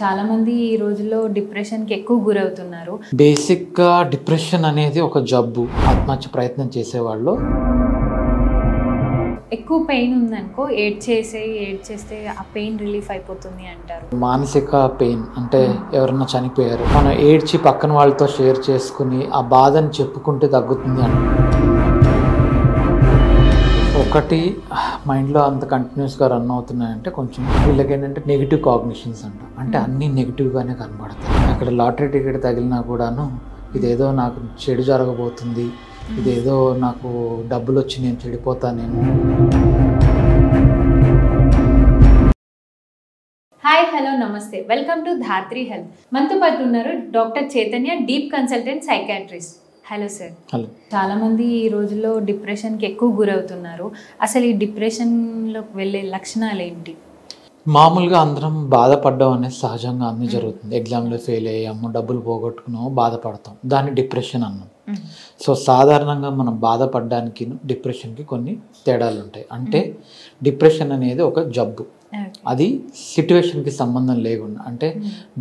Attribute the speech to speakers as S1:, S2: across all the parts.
S1: చాలా మంది ఈ రోజుల్లో డిప్రెషన్‌కి ఎక్కువ గురవుతున్నారు.
S2: బేసిక్‌గా డిప్రెషన్ అనేది ఒక జబ్బు. ఆత్మహత్య ప్రయత్నం చేసేవాళ్ళు
S1: ఎక్కువ పెయిన్ ఉందనుకో ఏడ్చేస్తే ఆ పెయిన్ రిలీఫ్ అయిపోతుంది అంటారు.
S2: మానసిక పెయిన్ అంటే ఎవరన్నా చనిపోయారు, మనం ఏడ్చి పక్కన వాళ్ళతో షేర్ చేసుకుని ఆ బాధని చెప్పుకుంటే తగ్గుతుంది అని. ఒకటి మైండ్లో అంత కంటిన్యూస్గా రన్ అవుతున్నాయంటే కొంచెం వీళ్ళకి ఏంటంటే నెగిటివ్ కాగ్నిషన్స్ అంట, అంటే అన్నీ నెగిటివ్గానే కనబడతాయి. అక్కడ లాటరీ టికెట్ తగిలినా కూడాను ఇదేదో నాకు చెడు జరగబోతుంది, ఇదేదో నాకు డబ్బులు వచ్చి నేను చెడిపోతానేమో.
S1: హాయ్ హలో నమస్తే, వెల్కమ్ టు ధాత్రి హెల్త్. మనతో పాటు ఉన్నారు doctor Chaitanya, deep consultant psychiatrist. Hello sir.
S2: Hello.
S1: చాలా మంది ఈ రోజుల్లో డిప్రెషన్కి ఎక్కువ గురవుతున్నారు. అసలు ఈ డిప్రెషన్లోకి వెళ్ళే లక్షణాలు ఏంటి?
S2: మామూలుగా అందరం బాధపడడం అనేది సహజంగా అన్నీ జరుగుతుంది. ఎగ్జామ్లో ఫెయిల్ అయ్యాము, డబ్బులు పోగొట్టుకున్నాము, బాధపడతాం, దాన్ని డిప్రెషన్ అన్నాం. సో సాధారణంగా మనం బాధపడడానికి డిప్రెషన్కి కొన్ని తేడాలు ఉంటాయి. అంటే డిప్రెషన్ అనేది ఒక జబ్బు, అది సిట్యువేషన్కి సంబంధం లేకుండా, అంటే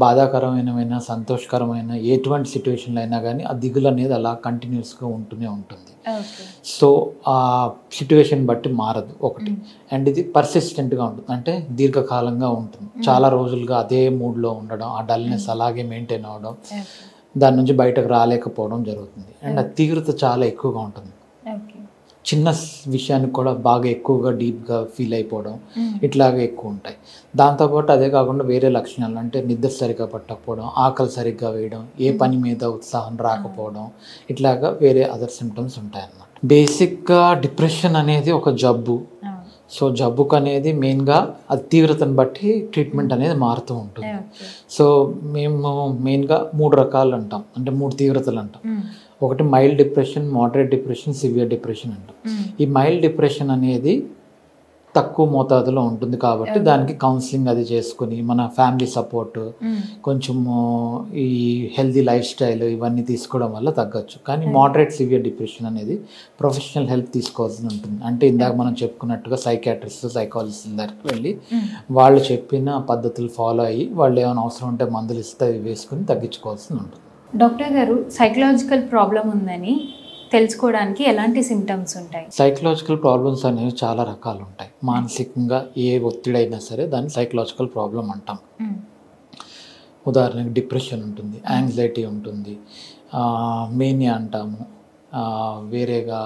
S2: బాధాకరమైన సంతోషకరమైన ఎటువంటి సిట్యువేషన్లో అయినా కానీ ఆ దిగులు అనేది అలా కంటిన్యూస్గా ఉంటూనే ఉంటుంది. సో ఆ సిట్యువేషన్ బట్టి మారదు ఒకటి, అండ్ ఇది పర్సిస్టెంట్గా ఉంటుంది, అంటే దీర్ఘకాలంగా ఉంటుంది. చాలా రోజులుగా అదే మూడ్లో ఉండడం, ఆ డల్నెస్ అలాగే మెయింటైన్ అవ్వడం, దాని నుంచి బయటకు రాలేకపోవడం జరుగుతుంది. అండ్ ఆ తీవ్రత చాలా ఎక్కువగా ఉంటుంది. చిన్న విషయానికి కూడా బాగా ఎక్కువగా డీప్గా ఫీల్ అయిపోవడం, ఇట్లాగే ఎక్కువ ఉంటాయి. దాంతోపాటు అదే కాకుండా వేరే లక్షణాలు, అంటే నిద్ర సరిగ్గా పట్టకపోవడం, ఆకలి సరిగ్గా వేయడం, ఏ పని మీద ఉత్సాహం రాకపోవడం, ఇట్లాగా వేరే అదర్ సిమ్టమ్స్ ఉంటాయన్నమాట. బేసిక్గా డిప్రెషన్ అనేది ఒక జబ్బు. సో జబ్బుకు అనేది మెయిన్గా అది తీవ్రతను బట్టి ట్రీట్మెంట్ అనేది మారుతూ ఉంటుంది. సో మేము మెయిన్గా 3 రకాలు అంటాం, అంటే 3 తీవ్రతలు అంటాం. ఒకటి mild depression, moderate depression, severe depression అంటాం. ఈ మైల్డ్ డిప్రెషన్ అనేది తక్కువ మోతాదులో ఉంటుంది కాబట్టి దానికి కౌన్సిలింగ్ అది చేసుకుని మన ఫ్యామిలీ సపోర్ట్, కొంచెము ఈ హెల్తీ లైఫ్ స్టైల్ ఇవన్నీ తీసుకోవడం వల్ల తగ్గచ్చు. కానీ మోడరేట్ సివియర్ డిప్రెషన్ అనేది ప్రొఫెషనల్ హెల్ప్ తీసుకోవాల్సి ఉంటుంది. అంటే ఇందాక మనం చెప్పుకున్నట్టుగా సైకాట్రిస్ట్, సైకాలజిస్ట్ దగ్గరికి వెళ్ళి వాళ్ళు చెప్పిన పద్ధతులు ఫాలో అయ్యి వాళ్ళు ఏమైనా అవసరం ఉంటే మందులు ఇస్తే అవి వేసుకుని తగ్గించుకోవాల్సి ఉంటుంది.
S1: డాక్టర్ గారు, సైకలాజికల్ ప్రాబ్లం ఉందని తెలుసుకోవడానికి ఎలాంటి సిమ్టమ్స్ ఉంటాయి?
S2: సైకలాజికల్ ప్రాబ్లమ్స్ అనేవి చాలా రకాలు ఉంటాయి. మానసికంగా ఏ ఒత్తిడైనా సరే దాన్ని సైకలాజికల్ ప్రాబ్లం అంటాం. ఉదాహరణకి డిప్రెషన్ ఉంటుంది, యాంగ్జైటీ ఉంటుంది, మేనియా అంటాము, వేరేగా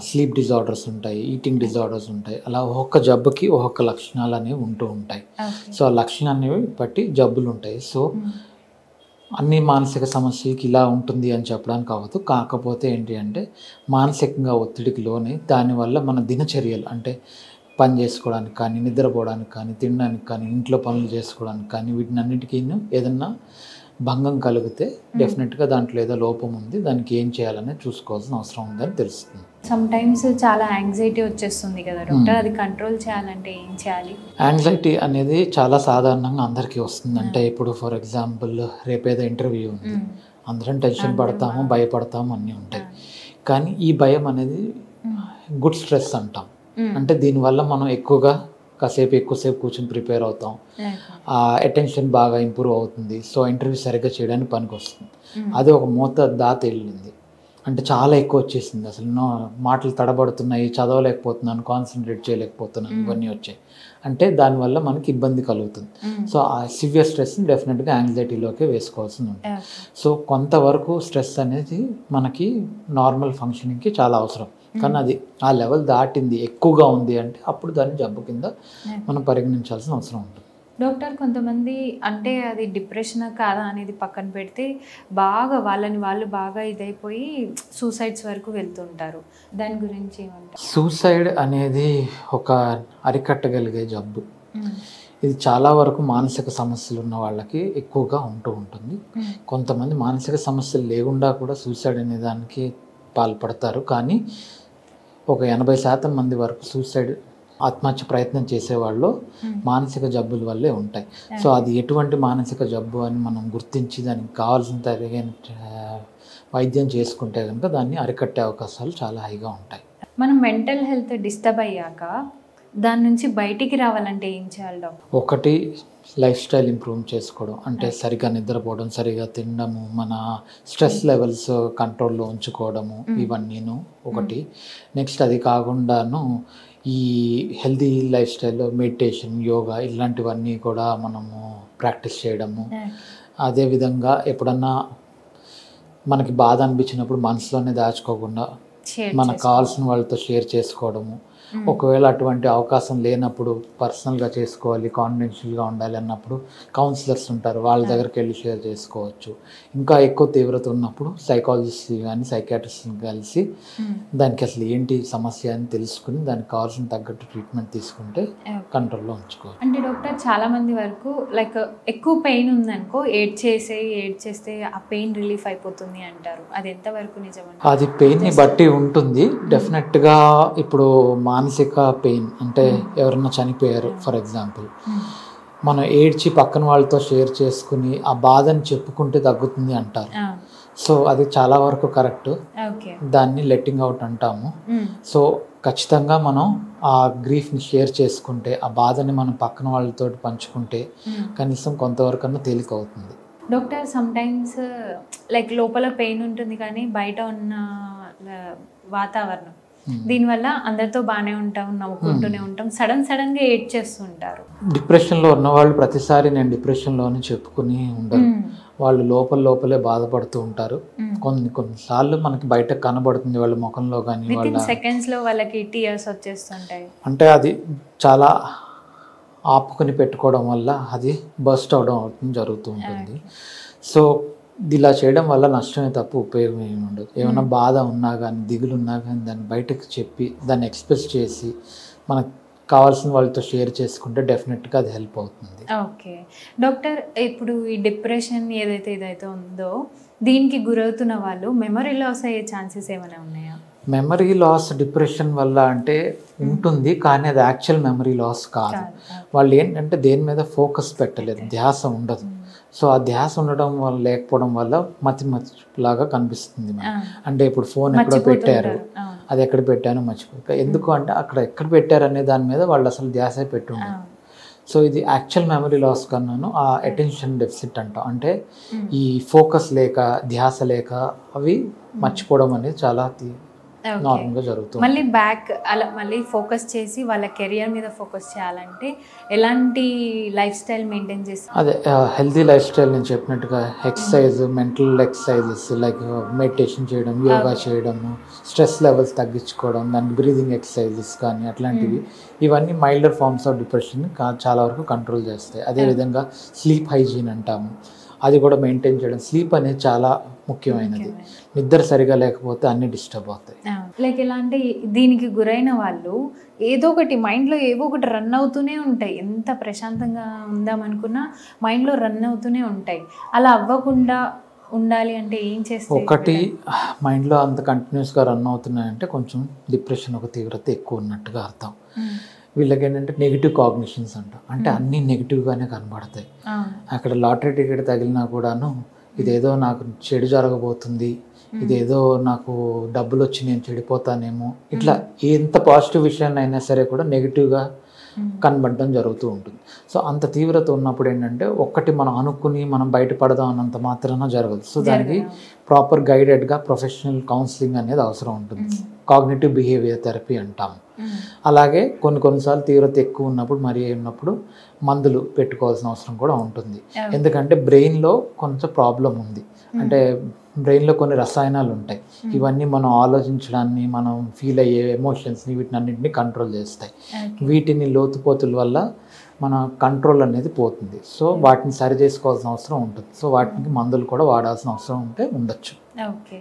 S2: స్లీప్ డిజార్డర్స్ ఉంటాయి, ఈటింగ్ డిజార్డర్స్ ఉంటాయి. అలా ఒక్కొక్క జబ్బుకి ఒక్కొక్క లక్షణాలు అనేవి ఉంటూ ఉంటాయి. సో ఆ లక్షణాన్ని బట్టి జబ్బులు ఉంటాయి. సో అన్ని మానసిక సమస్యకి ఇలా ఉంటుంది అని చెప్పడానికి అవ్వదు. కాకపోతే ఏంటి అంటే మానసికంగా ఒత్తిడికి లోనే దానివల్ల మన దినచర్యలు, అంటే పని చేసుకోవడానికి కానీ, నిద్రపోవడానికి కానీ, తినడానికి కానీ, ఇంట్లో పనులు చేసుకోవడానికి కానీ, వీటినన్నిటికీ ఏదన్నా భంగం కలిగితే డెఫినెట్గా దాంట్లో ఏదో లోపం ఉంది, దానికి ఏం చేయాలనేది చూసుకోవాల్సిన అవసరం ఉందని తెలుస్తుంది.
S1: సమ్ టైమ్స్ చాలా యాంగ్జైటీ వచ్చేస్తుంది కదా డాక్టర్, అది కంట్రోల్ చేయాలంటే ఏం చేయాలి?
S2: యాంగ్జైటీ అనేది చాలా సాధారణంగా అందరికీ వస్తుంది. అంటే ఇప్పుడు ఫర్ ఎగ్జాంపుల్ రేపేదో ఇంటర్వ్యూ ఉంది, అందరం టెన్షన్ పడతాము, భయపడతాము, అన్నీ ఉంటాయి. కానీ ఈ భయం అనేది గుడ్ స్ట్రెస్ అంటాం. అంటే దీనివల్ల మనం ఎక్కువసేపు కూర్చొని ప్రిపేర్ అవుతాం, అటెన్షన్ బాగా ఇంప్రూవ్ అవుతుంది. సో ఇంటర్వ్యూ సరిగ్గా చేయడానికి పనికి వస్తుంది. అది ఒక దాత వెళ్ళింది అంటే చాలా ఎక్కువ వచ్చేసింది, అసలు మాటలు తడబడుతున్నాయి, చదవలేకపోతున్నాను, కాన్సన్ట్రేట్ చేయలేకపోతున్నాను, ఇవన్నీ వచ్చాయి అంటే దానివల్ల మనకి ఇబ్బంది కలుగుతుంది. సో ఆ సివియర్ స్ట్రెస్ని డెఫినెట్గా యాంగ్జైటీలోకి వేసుకోవాల్సి ఉంటుంది. సో కొంతవరకు స్ట్రెస్ అనేది మనకి నార్మల్ ఫంక్షనింగ్కి చాలా అవసరం. కానీ అది ఆ లెవెల్ దాటింది, ఎక్కువగా ఉంది అంటే అప్పుడు దాన్ని జబ్బు కింద మనం పరిగణించాల్సిన అవసరం ఉంటుంది.
S1: డాక్టర్, కొంతమంది అంటే అది డిప్రెషన్ కాదా అనేది పక్కన పెడితే వాళ్ళు బాగా ఇదైపోయి సూసైడ్స్ వరకు వెళ్తుంటారు. దాని గురించి ఏమంటారు?
S2: సూసైడ్ అనేది ఒక అరికట్టగలిగే జబ్బు. ఇది చాలా వరకు మానసిక సమస్యలు ఉన్న వాళ్ళకి ఎక్కువగా ఉంటూ ఉంటుంది. కొంతమంది మానసిక సమస్యలు లేకుండా కూడా సూసైడ్ అనే దానికి పాల్పడతారు. కానీ ఒక 80% మంది వరకు సూసైడ్, ఆత్మహత్య ప్రయత్నం చేసేవాళ్ళు మానసిక జబ్బుల వల్లే ఉంటాయి. సో అది ఎటువంటి మానసిక జబ్బు అని మనం గుర్తించి దానికి కావాల్సిన తగిన వైద్యం చేసుకుంటే కనుక దాన్ని అరికట్టే అవకాశాలు చాలా హైగా ఉంటాయి.
S1: మనం మెంటల్ హెల్త్ డిస్టర్బ్ అయ్యాక దాని నుంచి బయటికి రావాలంటే ఏం చేయాలి డాక్టర్?
S2: ఒకటి లైఫ్ స్టైల్ ఇంప్రూవ్ చేసుకోవడం, అంటే సరిగా నిద్రపోవడం, సరిగా తినడము, మన స్ట్రెస్ లెవెల్స్ కంట్రోల్లో ఉంచుకోవడము, ఇవన్నీను ఒకటి. నెక్స్ట్ అది కాకుండాను ఈ హెల్తీ లైఫ్ స్టైల్లో మెడిటేషన్, యోగా ఇలాంటివన్నీ కూడా మనము ప్రాక్టీస్ చేయడము. అదేవిధంగా ఎప్పుడన్నా మనకి బాధ అనిపించినప్పుడు మనసులోనే దాచుకోకుండా మనకు కావాల్సిన వాళ్ళతో షేర్ చేసుకోవడము. ఒకవేళ అటువంటి అవకాశం లేనప్పుడు పర్సనల్గా చేసుకోవాలి, కాన్ఫిడెన్షియల్గా ఉండాలి అన్నప్పుడు కౌన్సిలర్స్ ఉంటారు, వాళ్ళ దగ్గరికి వెళ్ళి షేర్ చేసుకోవచ్చు. ఇంకా ఎక్కువ తీవ్రత ఉన్నప్పుడు సైకాలజిస్ట్ కానీ సైకాట్రిస్ట్ని కలిసి దానికి అసలు ఏంటి సమస్య అని తెలుసుకుని దానికి కావాల్సిన తగ్గట్టు ట్రీట్మెంట్ తీసుకుంటే కంట్రోల్లో ఉంచుకోవచ్చు.
S1: అంటే డాక్టర్ చాలా మంది వరకు లైక్ ఎక్కువ పెయిన్ ఉందనుకో ఏడ్ చేస్తే ఆ పెయిన్ రిలీఫ్ అయిపోతుంది అంటారు, అది ఎంతవరకు నిజమండి?
S2: అది పెయిన్ని బట్టి ఉంటుంది. డెఫినెట్గా ఇప్పుడు మానసిక పెయిన్ అంటే ఎవరన్నా చనిపోయారు ఫర్ ఎగ్జాంపుల్, మనం ఏడ్చి పక్కన వాళ్ళతో షేర్ చేసుకుని ఆ బాధని చెప్పుకుంటే తగ్గుతుంది అంటారు. సో అది చాలా వరకు కరెక్ట్, దాన్ని లెట్టింగ్ అవుట్ అంటాము. సో ఖచ్చితంగా మనం ఆ గ్రీఫ్ని షేర్ చేసుకుంటే, ఆ బాధని మనం పక్కన వాళ్ళతో పంచుకుంటే కనీసం కొంతవరకన్నా తేలిక అవుతుంది.
S1: డాక్టర్ సమ్టైమ్స్ లైక్ లోపల పెయిన్ ఉంటుంది కానీ బయట ఉన్న వాతావరణం దీనివల్ల అందరితో బాగానే ఉంటాం, నవ్వుకుంటూనే ఉంటాం, సడన్గా ఏడ్ చేస్తుంటారు.
S2: డిప్రెషన్లో ఉన్నవాళ్ళు ప్రతిసారి నేను డిప్రెషన్లోనే చెప్పుకుని ఉండరు, వాళ్ళు లోపలే బాధపడుతూ ఉంటారు. కొన్నిసార్లు మనకి బయట కనబడుతుంది వాళ్ళ ముఖంలో కానీ,
S1: వితిన్ సెకండ్స్లో వాళ్ళకి టీయర్స్ వచ్చేస్తుంటాయి.
S2: అంటే అది చాలా ఆపుకొని పెట్టుకోవడం వల్ల అది బస్ట్ అవడం జరుగుతూ ఉంటుంది. సో ఇలా చేయడం వల్ల నష్టమే తప్ప ఉపయోగం ఏమి ఉండదు. ఏమైనా బాధ ఉన్నా కానీ, దిగులు ఉన్నా కానీ దాన్ని బయటకు చెప్పి దాన్ని ఎక్స్ప్రెస్ చేసి మనకు కావాల్సిన వాళ్ళతో షేర్ చేసుకుంటే డెఫినెట్గా అది హెల్ప్ అవుతుంది.
S1: ఓకే డాక్టర్, ఇప్పుడు ఈ డిప్రెషన్ ఏదైతే ఉందో దీనికి గురవుతున్న వాళ్ళు మెమరీ లాస్ అయ్యే ఛాన్సెస్ ఏమైనా ఉన్నాయా?
S2: మెమరీ లాస్ డిప్రెషన్ వల్ల అంటే ఉంటుంది, కానీ అది యాక్చువల్ మెమరీ లాస్ కాదు. వాళ్ళు ఏంటంటే దేని మీద ఫోకస్ పెట్టలేదు, ధ్యాస ఉండదు. సో ఆ ధ్యాస ఉండడం వల్ల లేకపోవడం వల్ల మతిలాగా కనిపిస్తుంది. అంటే ఇప్పుడు ఫోన్ ఎక్కడో పెట్టారు, అది ఎక్కడ పెట్టానో మర్చిపోయి, ఎందుకు అంటే అక్కడ ఎక్కడ పెట్టారు అనే దాని మీద వాళ్ళు అసలు ధ్యాస పెట్టి ఉండదు. సో ఇది యాక్చువల్ మెమరీ లాస్ కన్నాను ఆ అటెన్షన్ డెఫిసిట్ అంటాం. అంటే ఈ ఫోకస్ లేక, ధ్యాస లేక అవి మర్చిపోవడం అనేది చాలా నార్మల్గా జరుగుతుంది.
S1: మళ్ళీ బ్యాక్ అలా మళ్ళీ ఫోకస్ చేసి వాళ్ళ కెరియర్ మీద ఫోకస్ చేయాలంటే ఎలాంటి లైఫ్ స్టైల్ మెయింటైన్ చేసి?
S2: అదే హెల్తీ లైఫ్ స్టైల్ నేను చెప్పినట్టుగా exercise, mental exercises like meditation చేయడం, యోగా చేయడము, స్ట్రెస్ లెవెల్స్ తగ్గించుకోవడం, దానికి బ్రీదింగ్ ఎక్సర్సైజెస్ కానీ అట్లాంటివి, ఇవన్నీ మైల్డర్ ఫార్మ్స్ ఆఫ్ డిప్రెషన్ చాలా వరకు కంట్రోల్ చేస్తాయి. అదేవిధంగా స్లీప్ హైజీన్ అంటాము, అది కూడా మెయింటైన్ చేయడం. స్లీప్ అనేది చాలా ముఖ్యమైనది, నిద్ర సరిగా లేకపోతే అన్ని డిస్టర్బ్ అవుతాయి.
S1: లైక్ ఎలా అంటే దీనికి గురైన వాళ్ళు ఏదో ఒకటి మైండ్లో ఏవో ఒకటి రన్ అవుతూనే ఉంటాయి, ఎంత ప్రశాంతంగా ఉందామనుకున్నా మైండ్లో రన్ అవుతూనే ఉంటాయి. అలా అవ్వకుండా ఉండాలి అంటే ఏం చేస్తే?
S2: ఒకటి, మైండ్లో అంత కంటిన్యూస్గా రన్ అవుతున్నాయంటే కొంచెం డిప్రెషన్ ఒక తీవ్రత ఎక్కువ ఉన్నట్టుగా అర్థం. వీళ్ళకి ఏంటంటే నెగిటివ్ కాగ్నిషన్స్ అంటాం, అంటే అన్నీ నెగిటివ్గానే కనబడతాయి. అక్కడ లాటరీ టికెట్ తగిలినా కూడాను ఇదేదో నాకు చెడు జరగబోతుంది, ఇదేదో నాకు డబ్బులు వచ్చి నేను చెడిపోతానేమో, ఇట్లా ఎంత పాజిటివ్ విషయాన్ని అయినా సరే కూడా నెగిటివ్గా కనబడడం జరుగుతూ ఉంటుంది. సో అంత తీవ్రత ఉన్నప్పుడు ఏంటంటే ఒక్కటి మనం అనుకుని మనం బయటపడదాం అన్నంత మాత్రాన జరగదు. సో దానికి ప్రాపర్ గైడెడ్గా ప్రొఫెషనల్ కౌన్సిలింగ్ అనేది అవసరం ఉంటుంది, కాగ్నిటివ్ బిహేవియర్ థెరపీ అంటాము. అలాగే కొన్నిసార్లు తీవ్రత ఎక్కువ ఉన్నప్పుడు, మరీ ఉన్నప్పుడు మందులు పెట్టుకోవాల్సిన అవసరం కూడా ఉంటుంది. ఎందుకంటే బ్రెయిన్లో కొంచెం ప్రాబ్లం ఉంది, అంటే బ్రెయిన్లో కొన్ని రసాయనాలు ఉంటాయి, ఇవన్నీ మనం ఆలోచించడాన్ని, మనం ఫీల్ అయ్యే ఎమోషన్స్ని, వీటిని అన్నింటినీ కంట్రోల్ చేస్తాయి. వీటిని లోతుపోతుల వల్ల మన కంట్రోల్ అనేది పోతుంది. సో వాటిని సరి చేసుకోవాల్సిన అవసరం ఉంటుంది. సో వాటికి మందులు కూడా వాడాల్సిన అవసరం ఉంటే ఉండొచ్చు.
S1: ఓకే.